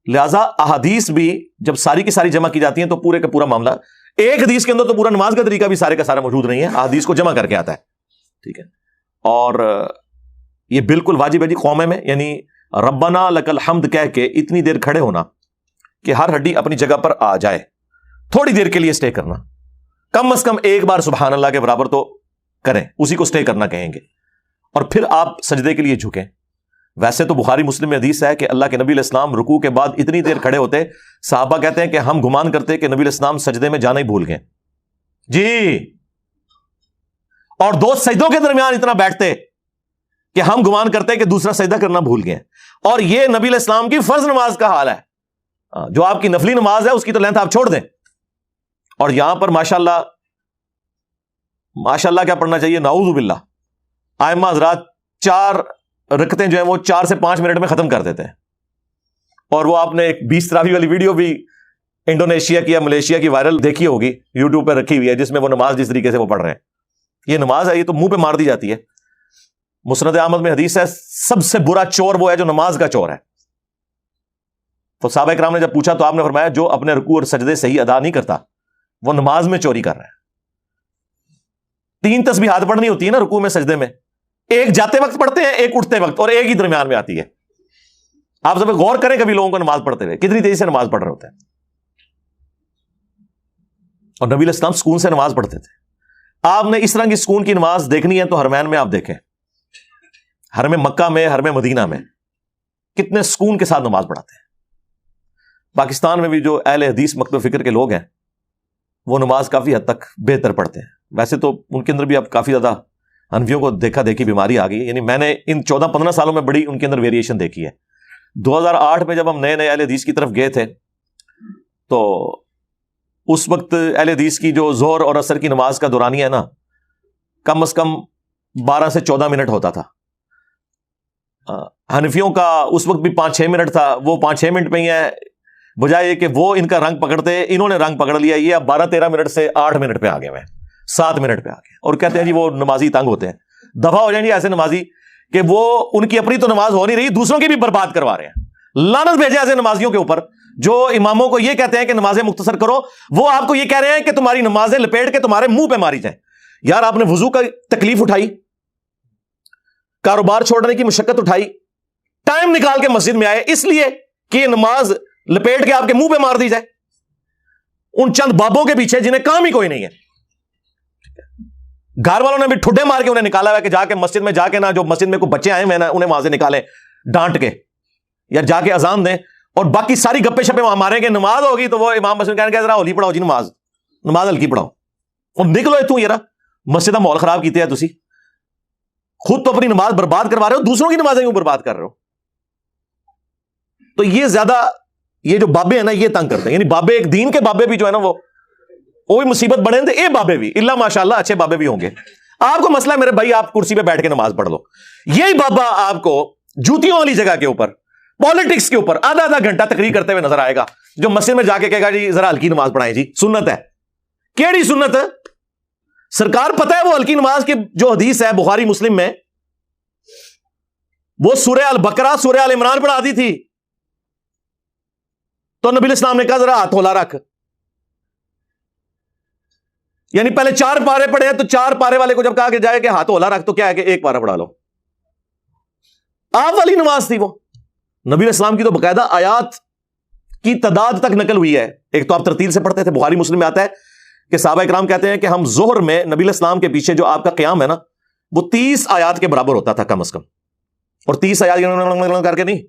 لہٰذا احادیث بھی جب ساری کی ساری جمع کی جاتی ہیں تو پورے کا پورا معاملہ ایک حدیث کے اندر تو پورا نماز کا طریقہ بھی سارے کا سارا موجود نہیں ہے، احادیث کو جمع کر کے آتا ہے، ٹھیک ہے. اور یہ بالکل واجب ہے جی قومے میں، یعنی ربنا لک الحمد کہہ کے اتنی دیر کھڑے ہونا کہ ہر ہڈی اپنی جگہ پر آ جائے، تھوڑی دیر کے لیے سٹے کرنا، کم از کم ایک بار سبحان اللہ کے برابر تو کریں، اسی کو سٹے کرنا کہیں گے، اور پھر آپ سجدے کے لیے جھکیں. ویسے تو بخاری مسلم میں حدیث ہے کہ اللہ کے نبی علیہ السلام رکوع کے بعد اتنی دیر کھڑے ہوتے، صحابہ کہتے ہیں کہ ہم گمان کرتے کہ نبی علیہ السلام سجدے میں جانا ہی بھول گئے جی، اور دو سجدوں کے درمیان اتنا بیٹھتے کہ ہم گمان کرتے کہ دوسرا سجدہ کرنا بھول گئے. اور یہ نبی علیہ السلام کی فرض نماز کا حال ہے، جو آپ کی نفلی نماز ہے اس کی تو لینتھ آپ چھوڑ دیں. اور یہاں پر ماشاءاللہ کیا پڑھنا چاہیے، نعوذ باللہ، ائمہ حضرات 4 رکعتیں جو ہیں وہ 4 سے 5 منٹ میں ختم کر دیتے ہیں. اور وہ آپ نے ایک 20 تراویح والی ویڈیو بھی انڈونیشیا کی یا ملیشیا کی وائرل دیکھی ہوگی، یوٹیوب پہ رکھی ہوئی ہے، جس میں وہ نماز جس طریقے سے وہ پڑھ رہے ہیں. یہ نماز ہے، یہ تو منہ پہ مار دی جاتی ہے. مسند احمد میں حدیث ہے سب سے برا چور وہ ہے جو نماز کا چور ہے. تو صحابہ کرام نے جب پوچھا تو آپ نے فرمایا جو اپنے رکوع اور سجدے صحیح ادا نہیں کرتا وہ نماز میں چوری کر رہا ہے. 3 تسبیحات پڑھنی ہوتی ہے نا رکوع میں سجدے میں، ایک جاتے وقت پڑھتے ہیں، ایک اٹھتے وقت، اور ایک ہی درمیان میں آتی ہے. آپ سب غور کریں کبھی لوگوں کو نماز پڑھتے ہوئے کتنی تیزی سے نماز پڑھ رہے ہوتے ہیں. اور نبی علیہ السلام سکون سے نماز پڑھتے تھے. آپ نے اس طرح کی سکون کی نماز دیکھنی ہے تو حرمین میں آپ دیکھیں، حرم مکہ میں، حرم مدینہ میں کتنے سکون کے ساتھ نماز پڑھاتے ہیں. پاکستان میں بھی جو اہل حدیث مکتب فکر کے لوگ ہیں وہ نماز کافی حد تک بہتر پڑھتے ہیں. ویسے تو ان کے اندر بھی اب کافی زیادہ حنفیوں کو دیکھا دیکھی بیماری آ گئی، یعنی میں نے ان 14-15 سالوں میں بڑی ان کے اندر ویریشن دیکھی ہے. 2008 میں جب ہم نئے اہل حدیث کی طرف گئے تھے تو اس وقت اہل حدیث کی جو ظہر اور عصر کی نماز کا دورانیہ ہے نا، کم از کم 12 سے 14 منٹ ہوتا تھا. حنفیوں کا اس وقت بھی 5-6 منٹ تھا، وہ 5-6 منٹ پہ ہی ہے، بجائے یہ کہ وہ ان کا رنگ پکڑتے، انہوں نے رنگ پکڑ لیا، یہ اب 12-13 منٹ سے 8 منٹ پہ آ گئے ہیں، 7 منٹ پہ آ گئے، اور کہتے ہیں جی وہ نمازی تنگ ہوتے ہیں. دفعہ ہو جائیں جی ایسے نمازی کہ وہ ان کی اپنی تو نماز ہو نہیں رہی، دوسروں کی بھی برباد کروا رہے ہیں. لعنت بھیجے ایسے نمازیوں کے اوپر جو اماموں کو یہ کہتے ہیں کہ نمازیں مختصر کرو، وہ آپ کو یہ کہہ رہے ہیں کہ تمہاری نمازیں لپیٹ کے تمہارے منہ پہ ماری جائیں. یار آپ نے وضو کا تکلیف اٹھائی، کاروبار چھوڑنے کی مشقت اٹھائی، ٹائم نکال کے مسجد میں آئے اس لیے کہ یہ نماز لپیٹ کے آپ کے منہ پہ مار دی جائے ان چند بابوں کے پیچھے جنہیں کام ہی کوئی نہیں ہے. گھر والوں نے بھی ٹھڈے مار کے انہیں نکالا ہوا کہ جا کے مسجد میں جا کے نا، جو مسجد میں کوئی بچے آئے ہیں نا انہیں وہاں سے نکالیں ڈانٹ کے، یا جا کے اذان دیں، اور باقی ساری گپے شپے وہاں ماریں گے. نماز ہوگی تو وہ امام مسجد کہنے ذرا ہولی پڑھاؤ جی، نماز ہلکی پڑھاؤ، اور نکلو اتوں یار مسجد کا ماحول خراب کیتے ہیں تسی. خود تو اپنی نماز برباد کروا رہے ہو، دوسروں کی نمازیں کیوں برباد کر رہے ہو؟ تو یہ زیادہ یہ جو بابے ہیں نا یہ تنگ کرتے ہیں. یعنی بابے ایک دین کے بابے بھی جو ہے نا وہ بھی مصیبت بڑھیں تھے، یہ بابے بھی اللہ ماشاءاللہ اچھے بابے بھی ہوں گے. آپ کو مسئلہ ہے میرے بھائی آپ کرسی پہ بیٹھ کے نماز پڑھ لو، یہی بابا آپ کو جوتیوں والی جگہ کے اوپر، پالیٹکس کے اوپر آدھا گھنٹہ تقریر کرتے ہوئے نظر آئے گا، جو مسجد میں جا کے کہے گا جی ذرا ہلکی نماز پڑھائیں جی، سنت ہے. کیڑی سنت ہے؟ سرکار پتہ ہے وہ ہلکی نماز کی جو حدیث ہے بخاری مسلم میں، وہ سورہ البقرہ سورہ ال عمران پڑھا دی تھی، تو نبی علیہ السلام نے کہا ذرا ہاتھ ہولا رکھ. یعنی پہلے 4 پارے پڑھے ہیں تو 4 پارے والے کو جب کہا کہ جائے کہ ہاتھ ہولا رکھ تو کیا ہے کہ 1 پارا پڑھا لو. آپ والی نماز تھی وہ. نبی علیہ السلام کی تو باقاعدہ آیات کی تعداد تک نقل ہوئی ہے. ایک تو آپ ترتیل سے پڑھتے تھے، بخاری مسلم میں آتا ہے کہ صحابہ اکرام کہتے ہیں کہ ہم ظہر میں نبی علیہ السلام کے پیچھے جو آپ کا قیام ہے نا وہ 30 آیات کے برابر ہوتا تھا کم از کم. اور 30 آیات کر کے نہیں،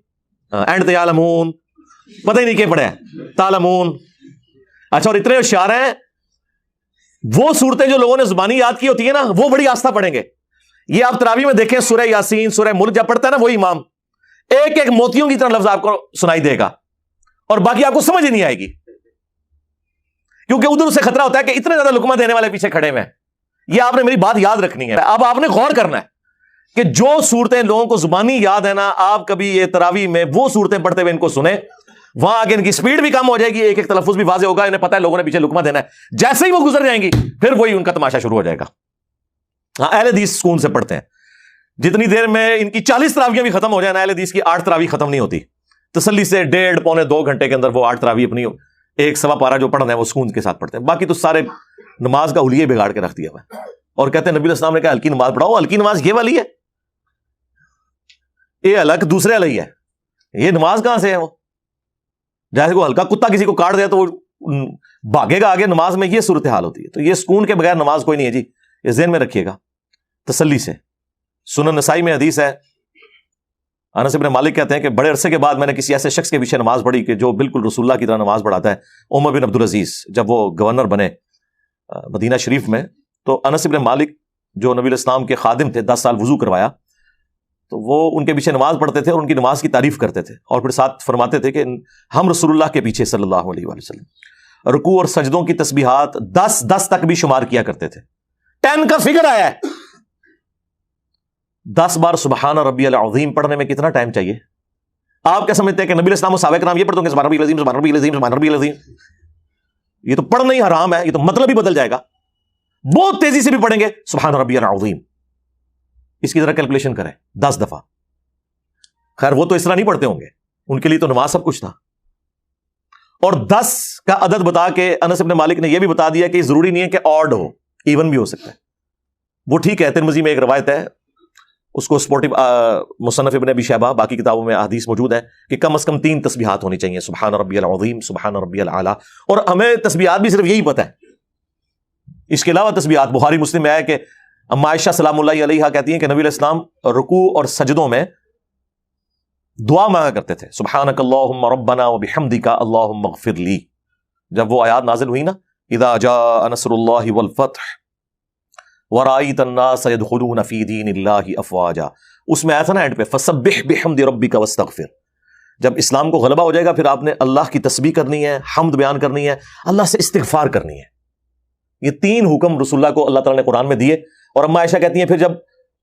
اینڈ تعلمون پتہ ہی نہیں کہ پڑھے تعلمون. اچھا، اور اتنے ہوشیار ہیں، وہ صورتیں جو لوگوں نے زبانی یاد کی ہوتی ہے نا وہ بڑی آستہ پڑھیں گے. یہ آپ تراویح میں دیکھیں سورہ یاسین سورہ ملک جب پڑھتا ہے نا وہی امام ایک ایک موتیوں کی طرح لفظ آپ کو سنائی دے گا، اور باقی آپ کو سمجھ ہی نہیں آئے گی، کیونکہ ادھر سے خطرہ ہوتا ہے کہ اتنے زیادہ لقمہ دینے والے پیچھے کھڑے ہوئے ہیں. یہ آپ نے میری بات یاد رکھنی ہے. اب آپ نے غور کرنا ہے کہ جو صورتیں لوگوں کو زبانی یاد ہے نا، آپ کبھی یہ تراویح میں وہ صورتیں پڑھتے ہوئے ان کو سنیں، وہاں آگے ان کی سپیڈ بھی کم ہو جائے گی، ایک ایک تلفظ بھی واضح ہوگا، انہیں پتہ ہے لوگوں نے پیچھے لقمہ دینا ہے. جیسے ہی وہ گزر جائیں گی پھر وہی ان کا تماشا شروع ہو جائے گا. ہاں، اہل حدیث سکون سے پڑھتے ہیں. جتنی دیر میں ان کی 40 تراویحیں بھی ختم ہو جائیں نا، اہل حدیث کی 8 تراویح ختم نہیں ہوتی. تسلی سے 1.5 پونے 2 گھنٹے کے اندر وہ 8 تراویح اپنی 1 سوا پارہ جو پڑھنا ہے وہ سکون کے ساتھ پڑھتے ہیں. باقی تو سارے نماز کا حلیہ بگاڑ کے رکھ دیا ہوا ہے اور کہتے ہیں نبی علیہ السلام نے کہا ہلکی نماز پڑھاؤ. ہلکی نماز یہ والی ہے, یہ الگ دوسرے الگ ہے. یہ نماز کہاں سے ہے؟ وہ جیسے کوئی ہلکا کتا کسی کو کاٹ دیا تو وہ بھاگے گا آگے. نماز میں یہ صورتحال ہوتی ہے. تو یہ سکون کے بغیر نماز کوئی نہیں ہے جی, یہ ذہن میں رکھیے گا تسلی سے. سنن نسائی میں حدیث ہے, انس بن مالک کہتے ہیں کہ بڑے عرصے کے بعد میں نے کسی ایسے شخص کے پیچھے نماز پڑھی کہ جو بالکل رسول اللہ کی طرح نماز پڑھاتا ہے. عمر بن عبدالعزیز جب وہ گورنر بنے مدینہ شریف میں, تو انس بن مالک جو نبی علیہ السلام کے خادم تھے, 10 سال وضو کروایا, تو وہ ان کے پیچھے نماز پڑھتے تھے اور ان کی نماز کی تعریف کرتے تھے اور پھر ساتھ فرماتے تھے کہ ہم رسول اللہ کے پیچھے صلی اللہ علیہ وآلہ وسلم رکوع اور سجدوں کی تسبیحات 10 تک بھی شمار کیا کرتے تھے. 10 کا فگر آیا ہے. 10 بار سبحان ربی العظیم پڑھنے میں کتنا ٹائم چاہیے؟ آپ کیا سمجھتے ہیں کہ نبی علیہ السلام و صحابہ کرام یہ پڑھتے ہیں سبحان ربی العظیم سبحان ربی العظیم سبحان ربی العظیم؟ یہ تو پڑھنا ہی حرام ہے, یہ تو مطلب ہی بدل جائے گا. بہت تیزی سے بھی پڑھیں گے سبحان ربی العظیم, اس کی ذرا کیلکولیشن کریں 10 دفعہ. خیر وہ تو اس طرح نہیں پڑھتے ہوں گے, ان کے لیے تو نماز سب کچھ تھا. اور 10 کا عدد بتا کے انس بن مالک نے یہ بھی بتا دیا کہ ضروری نہیں ہے کہ آڈ ہو, ایون بھی ہو سکتا ہے. وہ ٹھیک ہے, ترمذی میں ایک روایت ہے, اس کو سپورٹو مصنف ابن ابی شیبہ باقی کتابوں میں حدیث موجود ہے کہ کم از کم 3 تسبیحات ہونی چاہیے, سبحان ربی العظیم سبحان ربی الاعلیٰ. اور ہمیں تسبیحات بھی صرف یہی پتہ ہے, اس کے علاوہ تسبیحات بخاری مسلم میں ہے کہ اما عائشہ سلام اللہ علیہا کہتی ہیں کہ نبی علیہ السلام رکوع اور سجدوں میں دعا مانگا کرتے تھے, سبحانک اللہم ربنا وبحمدک اللہم اغفر لی. جب وہ آیات نازل ہوئی نا, اذا جاء نصر اللہ والفتح ورأیت الناس يدخلون فی دین اللہ افواجا, اس میں آیا تھا نا اینڈ پہ فسبح بحمد ربک واستغفر. جب اسلام کو غلبہ ہو جائے گا پھر آپ نے اللہ کی تسبیح کرنی ہے, حمد بیان کرنی ہے, اللہ سے استغفار کرنی ہے. یہ 3 حکم رسول اللہ کو اللہ تعالیٰ نے قرآن میں دیے. اور اما عائشہ کہتی ہیں پھر جب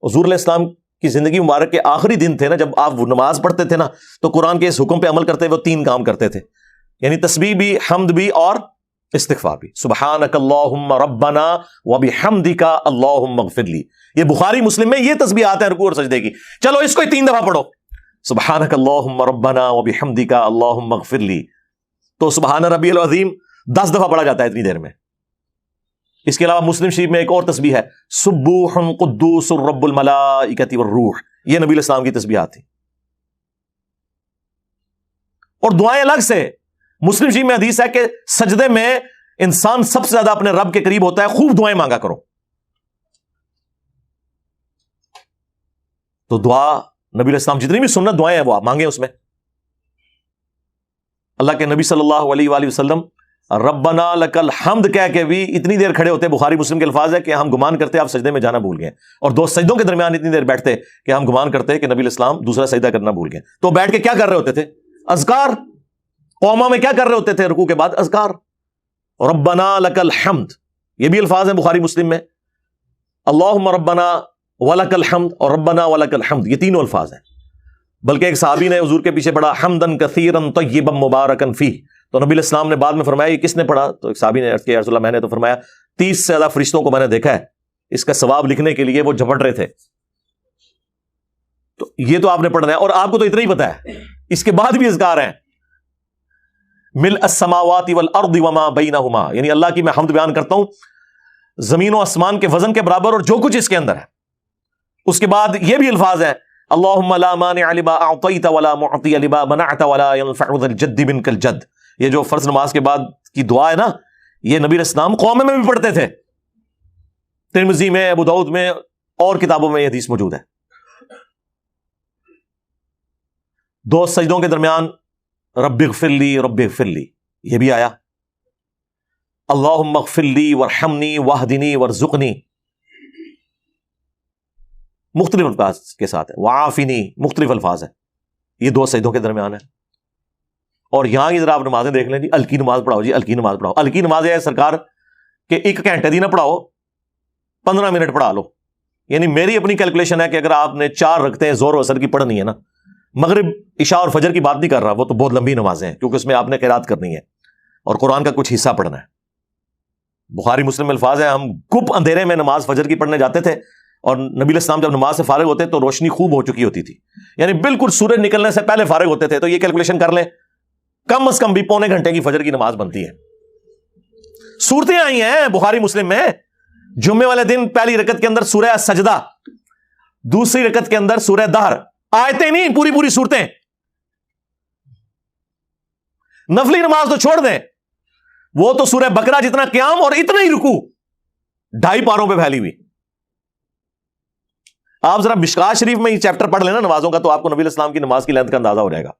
حضور علیہ السلام کی زندگی مبارک کے آخری دن تھے نا, جب آپ نماز پڑھتے تھے نا, تو قرآن کے اس حکم پہ عمل کرتے ہوئے 3 کام کرتے تھے, یعنی تسبیح بھی, حمد بھی اور استغفار بھی. سبحانک اللہم ربنا وبحمدک اللہم اغفر لی. یہ بخاری مسلم میں یہ تسبیحات ہیں رکوع اور سجدے کی. چلو اس کو 3 دفعہ پڑھو, سبحانک اللہم ربنا وبحمدک اللہم اغفر لی. تو سبحان ربی العظیم 10 دفعہ پڑھا جاتا ہے اتنی دیر میں. اس کے علاوہ مسلم شریف میں ایک اور تسبیح ہے, سبوح قدوس رب الملائکۃ والروح. یہ نبی علیہ السلام کی تسبیحات تھیں. اور دعائیں الگ سے. مسلم شریف میں حدیث ہے کہ سجدے میں انسان سب سے زیادہ اپنے رب کے قریب ہوتا ہے, خوب دعائیں مانگا کرو. تو دعا نبی علیہ السلام جتنی بھی سنت دعائیں ہیں وہ آپ مانگیں. اس میں اللہ کے نبی صلی اللہ علیہ وآلہ وسلم ربنا لک الحمد کہہ کے بھی اتنی دیر کھڑے ہوتے. بخاری مسلم کے الفاظ ہے کہ ہم گمان کرتے آپ سجدے میں جانا بھول گئے, اور 2 سجدوں کے درمیان اتنی دیر بیٹھتے کہ ہم گمان کرتے کہ نبی علیہ السلام دوسرا سجدہ کرنا بھول گئے. تو بیٹھ کے کیا کر رہے ہوتے تھے؟ اذکار. قوما میں کیا کر رہے ہوتے تھے رکوع کے بعد؟ اذکار. ربنا لک الحمد, یہ بھی الفاظ ہیں بخاری مسلم میں. اللہم ربنا ولک الحمد اور ربنا ولک الحمد, یہ تینوں الفاظ ہیں. بلکہ ایک صحابی نے حضور کے پیچھے پڑھا حمدن کثیرا طیبا مبارکا فیہ, تو نبی علیہ السلام نے بعد میں فرمایا یہ کس نے پڑھا؟ تو ایک صحابی نے عرض کیا یا رسول اللہ میں نے. تو فرمایا 30 سے زیادہ فرشتوں کو میں نے دیکھا ہے, اس کا ثواب لکھنے کے لیے وہ جھپٹ رہے تھے. تو یہ تو آپ نے پڑھنا ہے, اور آپ کو تو اتنا ہی پتا ہے. اس کے بعد بھی اذکار ہیں, ملء السماوات والارض وما بینہما, یعنی اللہ کی میں حمد بیان کرتا ہوں زمین و آسمان کے وزن کے برابر اور جو کچھ اس کے اندر ہے. اس کے بعد یہ بھی الفاظ ہیں اللہم لا مانع لما اعطیت ولا معطی لما منعت ولا ينفع ذا الجد منک الجد. یہ جو فرض نماز کے بعد کی دعا ہے نا, یہ نبی علیہ السلام قوم میں بھی پڑھتے تھے. ترمذی میں, ابو داؤد میں اور کتابوں میں یہ حدیث موجود ہے. 2 سجدوں کے درمیان رب اغفر لی رب اغفر لی, یہ بھی آیا. اللہم اغفر لی وارحمنی واہدنی وارزقنی, مختلف الفاظ کے ساتھ ہے. وعافنی, مختلف الفاظ ہیں. یہ 2 سجدوں کے درمیان ہے. اور یہاں کی ذرا آپ نمازیں دیکھ لیں جی, ہلکی نماز پڑھاؤ جی, ہلکی نماز پڑھاؤ. ہلکی نماز ہے سرکار کہ 1 گھنٹے دی نہ پڑھاؤ, 15 منٹ پڑھا لو. یعنی میری اپنی کیلکولیشن ہے کہ اگر آپ نے 4 رکعتیں زور و اثر کی پڑھنی ہے نا, مغرب عشاء اور فجر کی بات نہیں کر رہا, وہ تو بہت لمبی نمازیں ہیں کیونکہ اس میں آپ نے قرات کرنی ہے اور قرآن کا کچھ حصہ پڑھنا ہے. بخاری مسلم میں الفاظ ہے ہم گپ اندھیرے میں نماز فجر کی پڑھنے جاتے تھے اور نبی علیہ السلام جب نماز سے فارغ ہوتے تو روشنی خوب ہو چکی ہوتی تھی، یعنی بالکل سورج نکلنے سے پہلے فارغ ہوتے تھے. تو یہ کیلکولیشن کر لیں، کم از کم بھی پونے گھنٹے کی فجر کی نماز بنتی ہے. صورتیں آئی ہیں بخاری مسلم میں، جمعے والے دن پہلی رکعت کے اندر سورہ سجدہ، دوسری رکعت کے اندر سورہ دہر، آیتیں نہیں، پوری پوری صورتیں. نفلی نماز تو چھوڑ دیں، وہ تو سورہ بقرہ جتنا قیام اور اتنا ہی رکوع 2.5 پاروں پہ پھیلی ہوئی. آپ ذرا مشکات شریف میں یہ چیپٹر پڑھ لینا نمازوں کا، تو آپ کو نبی علیہ السلام کی نماز کی لینتھ کا اندازہ ہو جائے گا.